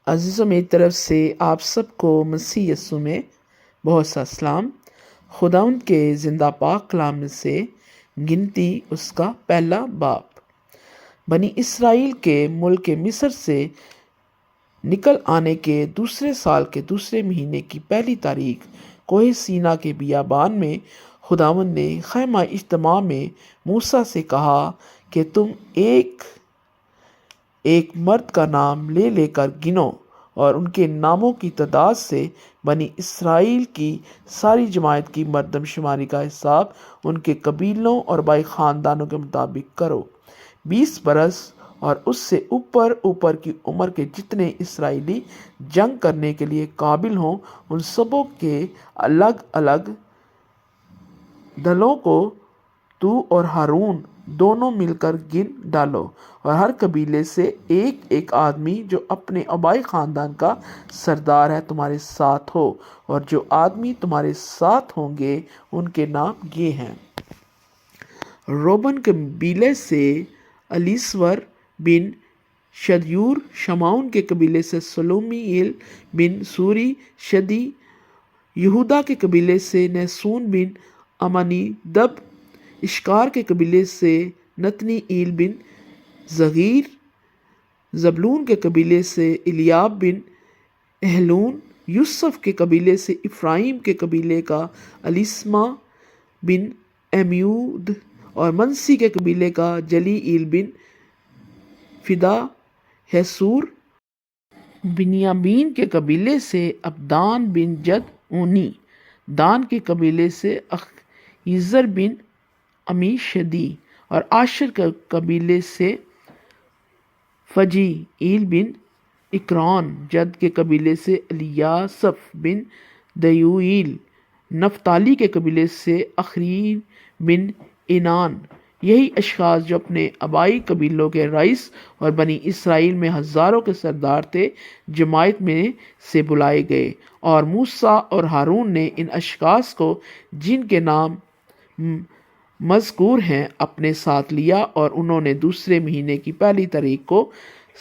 عزیزوں میری طرف سے آپ سب کو مسیح یسوع میں بہت سا سلام۔ خداوند کے زندہ پاک کلام میں سے گنتی اس کا پہلا باب۔ بنی اسرائیل کے ملک مصر سے نکل آنے کے دوسرے سال کے دوسرے مہینے کی پہلی تاریخ کوہ سینا کے بیابان میں خداوند نے خیمہ اجتماع میں موسیٰ سے کہا کہ تم ایک ایک مرد کا نام لے لے کر گنو اور ان کے ناموں کی تعداد سے بنی اسرائیل کی ساری جماعت کی مردم شماری کا حساب ان کے قبیلوں اور بائی خاندانوں کے مطابق کرو۔ 20 برس اور اس سے اوپر کی عمر کے جتنے اسرائیلی جنگ کرنے کے لیے قابل ہوں ان سبوں کے الگ الگ دلوں کو تو اور ہارون دونوں مل کر گن ڈالو، اور ہر قبیلے سے ایک ایک آدمی جو اپنے آبائی خاندان کا سردار ہے تمہارے ساتھ ہو، اور جو آدمی تمہارے ساتھ ہوں گے ان کے نام یہ ہیں۔ روبن قبیلے سے الیسور بن شدیور، شمعون کے قبیلے سے سلومیل بن سوری شدی، یہودا کے قبیلے سے نحسون بن امنیدب، اشکار کے قبیلے سے نتنی ایل بن زغیر، زبلون کے قبیلے سے الیاب بن اہلون، یوسف کے قبیلے سے افرائیم کے قبیلے کا الیسما بن امیود، اور منسی کے قبیلے کا جلی ایل بن فدا حسور، بنیامین کے قبیلے سے ابدان بن جد اونی، دان کے قبیلے سے اخیزر بن امی شدی، اور آشر کے قبیلے سے فجی ایل بن اکران، جد کے قبیلے سے الیاسف بن دیوئیل، نفتالی کے قبیلے سے اخرین بن اینان۔ یہی اشخاص جو اپنے آبائی قبیلوں کے رئیس اور بنی اسرائیل میں ہزاروں کے سردار تھے جماعت میں سے بلائے گئے، اور موسیٰ اور ہارون نے ان اشخاص کو جن کے نام مذکور ہیں اپنے ساتھ لیا، اور انہوں نے دوسرے مہینے کی پہلی تاریخ کو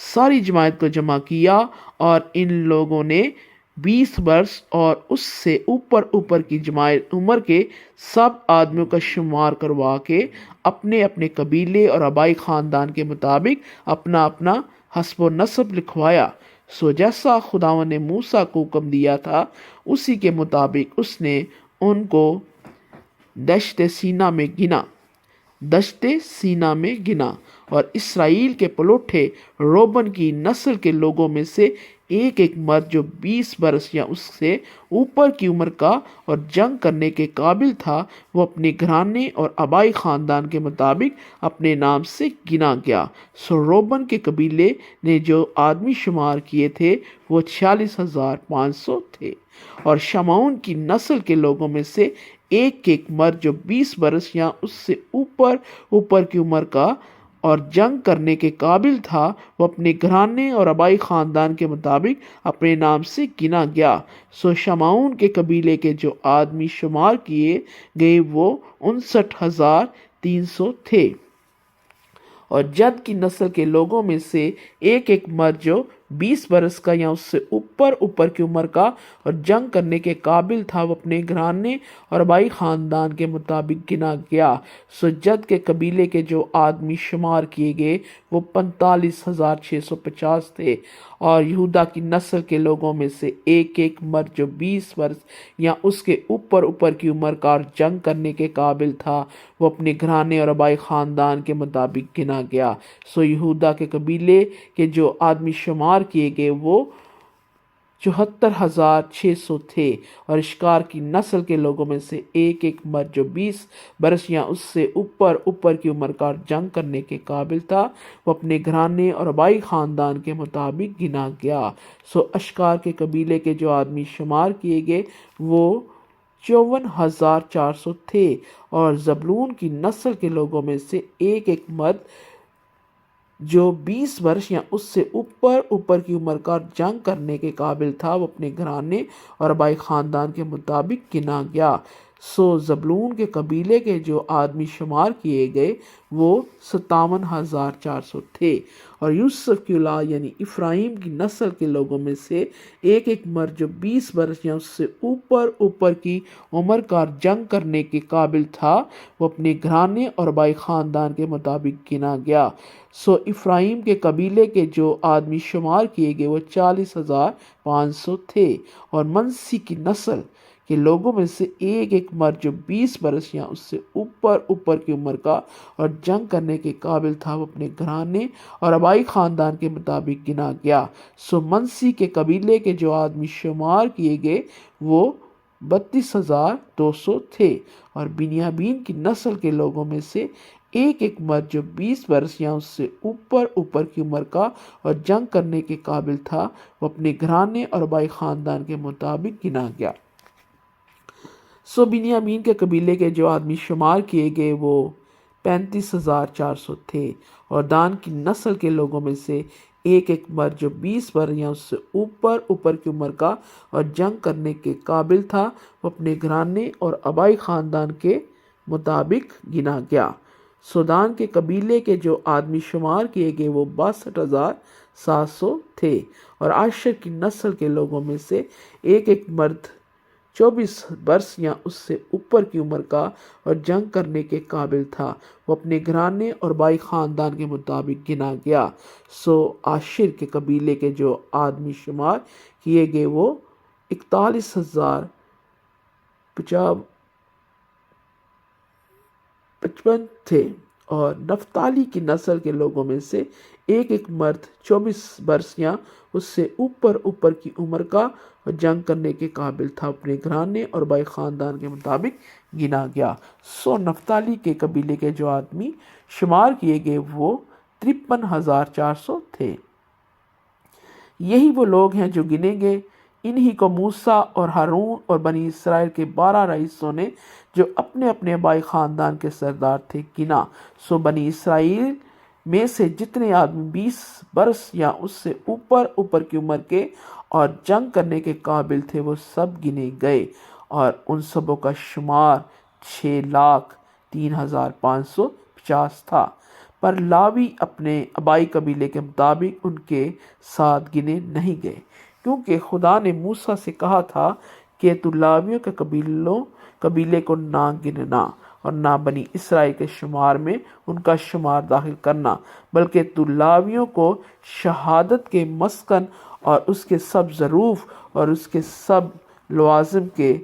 ساری جماعت کو جمع کیا، اور ان لوگوں نے 20 برس اور اس سے اوپر کی جماعت عمر کے سب آدمیوں کا شمار کروا کے اپنے اپنے قبیلے اور آبائی خاندان کے مطابق اپنا اپنا حسب و نسب لکھوایا۔ سو جیسا خداوند نے موسیٰ کو حکم دیا تھا اسی کے مطابق اس نے ان کو دشت سینا میں گنا، اور اسرائیل کے پلوٹھے روبن کی نسل کے لوگوں میں سے ایک ایک مرد جو 20 برس یا اس سے اوپر کی عمر کا اور جنگ کرنے کے قابل تھا وہ اپنے گھرانے اور آبائی خاندان کے مطابق اپنے نام سے گنا گیا۔ سو روبن کے قبیلے نے جو آدمی شمار کیے تھے وہ 46,500 تھے، اور شمعون کی نسل کے لوگوں میں سے ایک ایک مرد جو 20 برس یا اس سے اوپر کی عمر کا اور جنگ کرنے کے قابل تھا وہ اپنے گھرانے اور آبائی خاندان کے مطابق اپنے نام سے گنا گیا۔ سو شمعون کے قبیلے کے جو آدمی شمار کیے گئے وہ 59,300 تھے، اور جد کی نسل کے لوگوں میں سے ایک ایک مرد جو 20 برس کا یا اس سے اوپر کی عمر کا اور جنگ کرنے کے قابل تھا وہ اپنے گھرانے اور آبائی خاندان کے مطابق گنا گیا۔ سو جد کے قبیلے کے جو آدمی شمار کیے گئے وہ 45,650 تھے، اور یہودا کی نسل کے لوگوں میں سے ایک ایک مرد جو 20 برس یا اس کے اوپر کی عمر کا اور جنگ کرنے کے قابل تھا وہ اپنے گھرانے اور آبائی خاندان کے مطابق گنا گیا۔ سو یہودا کے قبیلے کے جو آدمی شمار کیے گئے وہ 74,600 تھے، اور اشکار کی نسل کے لوگوں میں سے ایک ایک مرد جو 20 برس یا اس سے اوپر کی عمر کا اور جنگ کرنے کے قابل تھا وہ اپنے گھرانے اور آبائی خاندان کے مطابق گنا گیا۔ سو اشکار کے قبیلے کے جو آدمی شمار کیے گئے وہ 54,400 تھے، اور زبلون کی نسل کے لوگوں میں سے ایک ایک مرد جو 20 برس یا اس سے اوپر کی عمر کا جنگ کرنے کے قابل تھا وہ اپنے گھرانے اور آبائی خاندان کے مطابق گنا گیا۔ سو زبلون کے قبیلے کے جو آدمی شمار کیے گئے وہ 57,400 تھے، اور یوسف کی اولاد یعنی افراہیم کی نسل کے لوگوں میں سے ایک ایک مرد جو 20 برس یا اس سے اوپر کی عمر کا جنگ کرنے کے قابل تھا، وہ اپنے گھرانے اور بائی خاندان کے مطابق گنا گیا۔ سو افراہیم کے قبیلے کے جو آدمی شمار کیے گئے وہ 40,500 تھے، اور منسی کی نسل کے لوگوں میں سے ایک ایک مرد جو 20 برس یا اس سے اوپر کی عمر کا اور جنگ کرنے کے قابل تھا، وہ اپنے گھرانے اور آبائی خاندان کے مطابق گنا گیا۔ سو منسی کے قبیلے کے جو آدمی شمار کیے گئے وہ 32,200 تھے، اور بنیامین کی نسل کے لوگوں میں سے ایک ایک مرد جو 20 برس یا اس سے اوپر کی عمر کا اور جنگ کرنے کے قابل تھا، وہ اپنے گھرانے اور آبائی خاندان کے مطابق گنا گیا۔ سو بنیامین کے قبیلے کے جو آدمی شمار کیے گئے وہ 35,400 تھے، اور دان کی نسل کے لوگوں میں سے ایک ایک مرد جو 20 برس یا اس سے اوپر کی عمر کا اور جنگ کرنے کے قابل تھا، وہ اپنے گھرانے اور آبائی خاندان کے مطابق گنا گیا۔ سو دان کے قبیلے کے جو آدمی شمار کیے گئے وہ 62,700 تھے، اور عاشر کی نسل کے لوگوں میں سے ایک ایک مرد 24 برس یا اس سے اوپر کی عمر کا اور جنگ کرنے کے قابل تھا، وہ اپنے گھرانے اور بائی خاندان کے مطابق گنا گیا۔ سو عاشر کے قبیلے کے جو آدمی شمار کیے گئے وہ 41,055 تھے، اور نفتالی کی نسل کے لوگوں میں سے ایک ایک مرد 24 برس یا اس سے اوپر کی عمر کا اور جنگ کرنے کے قابل تھا، اپنے گھرانے اور بائی خاندان کے مطابق گنا گیا۔ سو نفتالی کے قبیلے کے جو آدمی شمار کیے گئے وہ 53,400 تھے۔ یہی وہ لوگ ہیں جو گنے گئے، انہی کو موسیٰ اور ہارون اور بنی اسرائیل کے 12 رئیسوں نے جو اپنے اپنے آبائی خاندان کے سردار تھے گنا۔ سو بنی اسرائیل میں سے جتنے آدمی 20 برس یا اس سے اوپر کی عمر کے اور جنگ کرنے کے قابل تھے وہ سب گنے گئے، اور ان سبوں کا شمار 6,03,550 تھا۔ پر لاوی اپنے آبائی قبیلے کے مطابق ان کے ساتھ گنے نہیں گئے، کیونکہ خدا نے موسیٰ سے کہا تھا کہ تو لاویوں کے قبیلے کو نہ گننا اور نہ بنی اسرائیل کے شمار میں ان کا شمار داخل کرنا، بلکہ تو لاویوں کو شہادت کے مسکن اور اس کے سب ظروف اور اس کے سب لوازم کے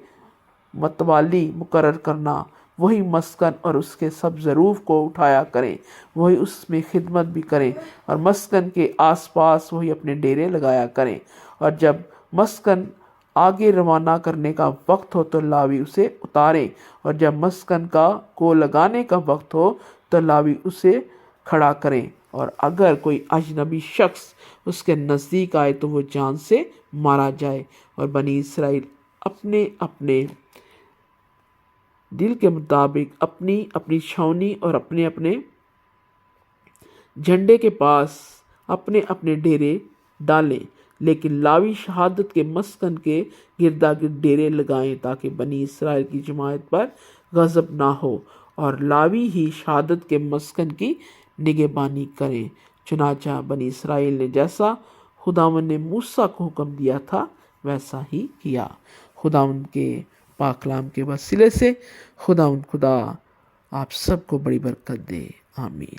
متوالی مقرر کرنا۔ وہی مسکن اور اس کے سب ظروف کو اٹھایا کریں، وہی اس میں خدمت بھی کریں، اور مسکن کے آس پاس وہی اپنے ڈیرے لگایا کریں، اور جب مسکن آگے روانہ کرنے کا وقت ہو تو لاوی اسے اتاریں، اور جب مسکن کو لگانے کا وقت ہو تو لاوی اسے کھڑا کریں، اور اگر کوئی اجنبی شخص اس کے نزدیک آئے تو وہ جان سے مارا جائے۔ اور بنی اسرائیل اپنے اپنے دل کے مطابق اپنی اپنی چھاؤنی اور اپنے اپنے جھنڈے کے پاس اپنے اپنے ڈیرے ڈالیں، لیکن لاوی شہادت کے مسکن کے گردا گرد ڈیرے لگائیں تاکہ بنی اسرائیل کی جماعت پر غضب نہ ہو، اور لاوی ہی شہادت کے مسکن کی نگہبانی کریں۔ چنانچہ بنی اسرائیل نے جیسا خداوند نے موسیٰ کو حکم دیا تھا ویسا ہی کیا۔ خداوند کے پاک کلام کے وسیلے سے خدا آپ سب کو بڑی برکت دے، آمین۔